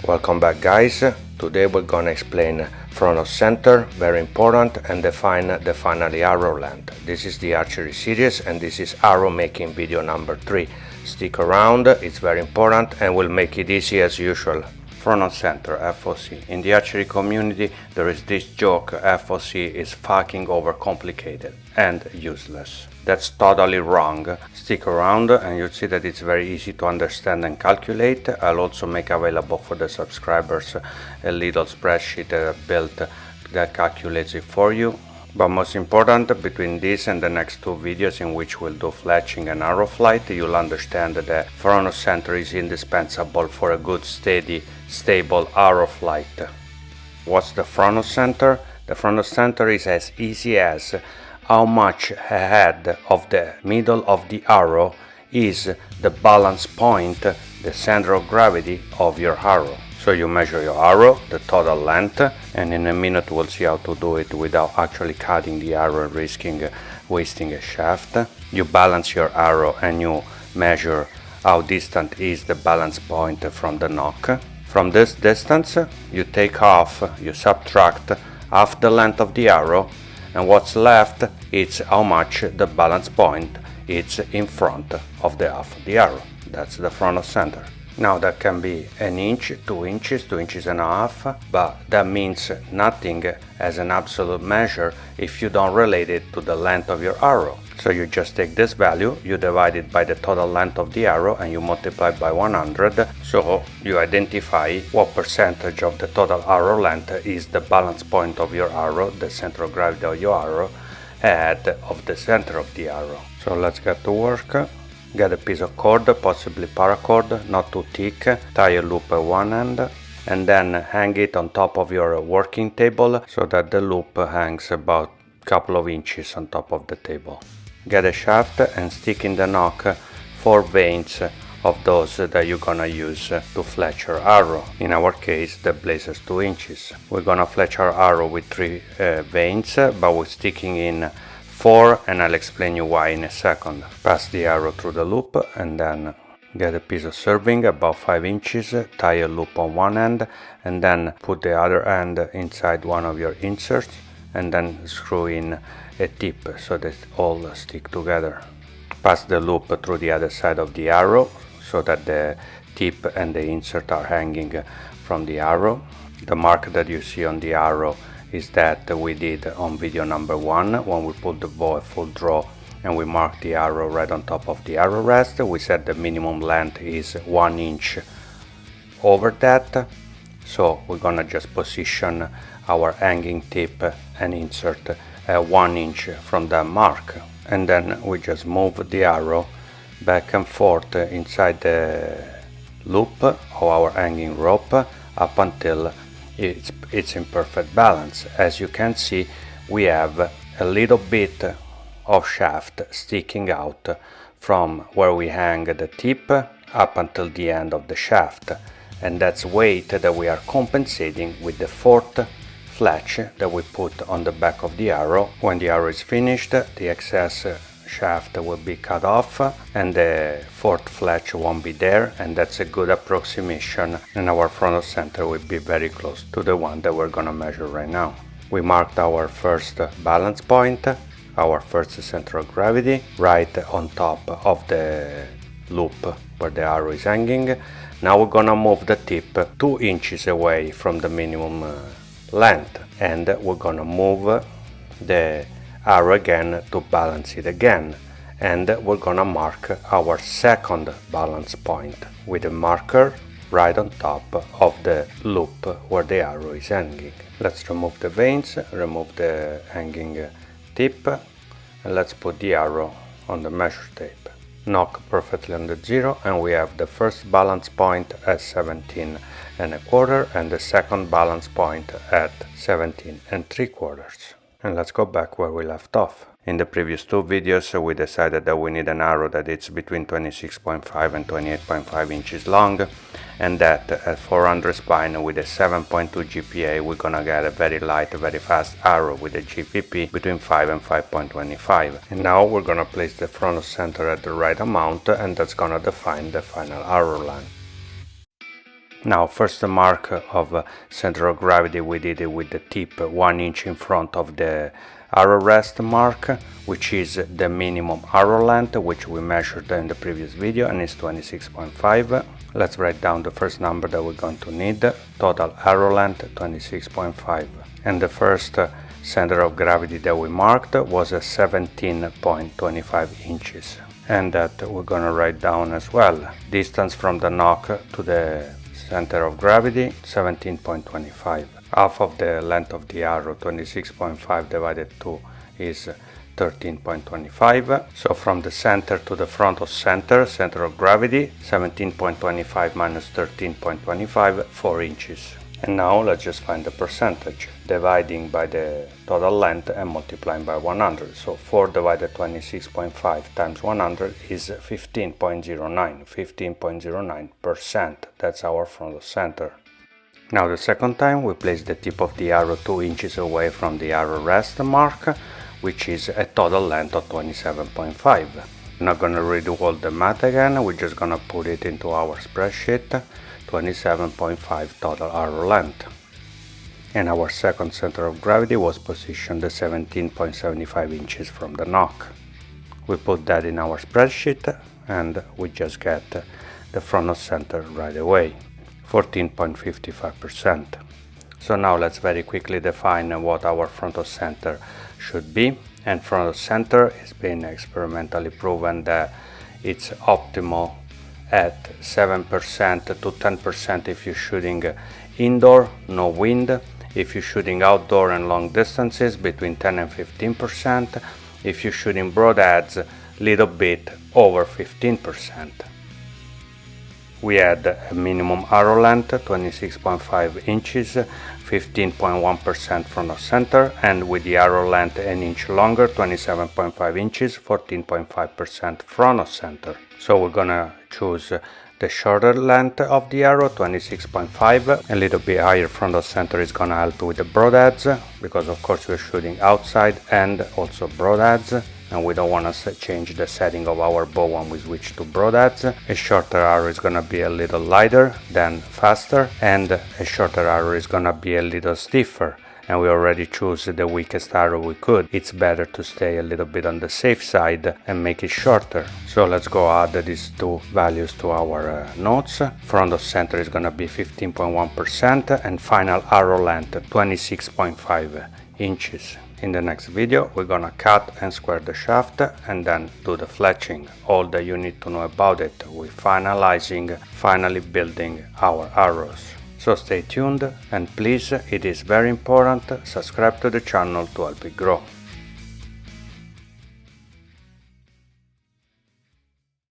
Welcome back, guys. Today we're gonna explain front of center, very important, and define the final arrow length. This is the archery series and this is arrow making video number 3. Stick around, it's very important and we'll make it easy as usual. Front of center, FOC. In the archery community there is this joke: FOC is fucking overcomplicated and useless. That's totally wrong. Stick around and you'll see that it's very easy to understand and calculate. I'll also make available for the subscribers a little spreadsheet built that calculates it for you. But most important, between this and the next two videos in which we'll do fletching and arrow flight, you'll understand that front of center is indispensable for a good, steady, stable arrow flight. What's the front of center? The front of center is as easy as how much ahead of the middle of the arrow is the balance point, the center of gravity of your arrow. So you measure your arrow, the total length, and in a minute we'll see how to do it without actually cutting the arrow and risking wasting a shaft. You balance your arrow and you measure how distant is the balance point from the nock. From this distance you take off, you subtract half the length of the arrow, and what's left is how much the balance point is in front of the half of the arrow. That's the front of center. Now that can be an inch, 2 inches, 2 inches and a half, but that means nothing as an absolute measure if you don't relate it to the length of your arrow. So you just take this value, you divide it by the total length of the arrow and you multiply by 100, so you identify what percentage of the total arrow length is the balance point of your arrow, the center of gravity of your arrow, ahead of the center of the arrow. So let's get to work. Get a piece of cord, possibly paracord, not too thick, tie a loop at one end, and then hang it on top of your working table so that the loop hangs about a couple of inches on top of the table. Get a shaft and stick in the nock 4 vanes of those that you're gonna use to fletch your arrow. In our case, the blaze is 2 inches. We're gonna fletch our arrow with 3 vanes, but we're sticking in 4, and I'll explain you why in a second. Pass the arrow through the loop and then get a piece of serving about 5 inches, tie a loop on one end and then put the other end inside one of your inserts and then screw in a tip so that all stick together. Pass the loop through the other side of the arrow so that the tip and the insert are hanging from the arrow. The mark that you see on the arrow is that we did on video number 1 when we put the bow at full draw and we marked the arrow right on top of the arrow rest. We said the minimum length is 1 inch over that, so we're gonna just position our hanging tip and insert 1 inch from that mark, and then we just move the arrow back and forth inside the loop of our hanging rope up until it's in perfect balance. As you can see, we have a little bit of shaft sticking out from where we hang the tip up until the end of the shaft, and that's weight that we are compensating with the 4th fletch that we put on the back of the arrow. When the arrow is finished, the excess shaft will be cut off and the 4th fletch won't be there, and that's a good approximation, and our front of center will be very close to the one that we're gonna measure right now. We marked our first balance point, our first center of gravity, right on top of the loop where the arrow is hanging. Now we're gonna move the tip 2 inches away from the minimum length, and we're gonna move the arrow again to balance it again, and we're gonna mark our second balance point with a marker right on top of the loop where the arrow is hanging. Let's remove the vanes, remove the hanging tip, and let's put the arrow on the measure tape. Nock perfectly on the 0, and we have the first balance point at 17 1/4 and the second balance point at 17 3/4. And let's go back where we left off. In the previous two videos we decided that we need an arrow that is between 26.5 and 28.5 inches long, and that at 400 spine with a 7.2 GPA we're gonna get a very light, very fast arrow with a GPP between 5 and 5.25. And now we're gonna place the front of center at the right amount, and that's gonna define the final arrow length. Now, first mark of center of gravity, we did it with the tip 1 inch in front of the arrow rest mark, which is the minimum arrow length, which we measured in the previous video, and is 26.5. Let's write down the first number that we're going to need. Total arrow length 26.5. And the first center of gravity that we marked was 17.25 inches. And that we're going to write down as well. Distance from the nock to the center of gravity 17.25. Half of the length of the arrow, 26.5 divided 2, is 13.25. So from the center to the front of center of gravity, 17.25 minus 13.25, 4 inches. And now let's just find the percentage, dividing by the total length and multiplying by 100. So 4 divided 26.5 times 100 is 15.09, 15.09%. That's our front of center. Now the second time we place the tip of the arrow 2 inches away from the arrow rest mark, which is a total length of 27.5. I'm not going to redo all the math again, we're just going to put it into our spreadsheet. 27.5 total arrow length. And our second center of gravity was positioned 17.75 inches from the nock. We put that in our spreadsheet and we just get the front of center right away, 14.55%. So now let's very quickly define what our front of center should be. And front of center has been experimentally proven that it's optimal at 7% to 10% if you're shooting indoor, no wind. If you're shooting outdoor and long distances, between 10 and 15%. If you're shooting broadheads, little bit over 15%. We had a minimum arrow length, 26.5 inches, 15.1% front of center, and with the arrow length an inch longer, 27.5 inches, 14.5% front of center. So we're gonna choose the shorter length of the arrow, 26.5. A little bit higher front of center is gonna help with the broadheads, because of course we're shooting outside and also broadheads, and we don't want to change the setting of our bow when we switch to broadheads. A shorter arrow is gonna be a little lighter than faster, and a shorter arrow is gonna be a little stiffer. And we already chose the weakest arrow we could. It's better to stay a little bit on the safe side and make it shorter. So let's go add these two values to our notes. Front of center is gonna be 15.1% and final arrow length 26.5 inches. In the next video we're gonna cut and square the shaft and then do the fletching. All that you need to know about it. We're finally building our arrows. So stay tuned and please, it is very important, subscribe to the channel to help it grow.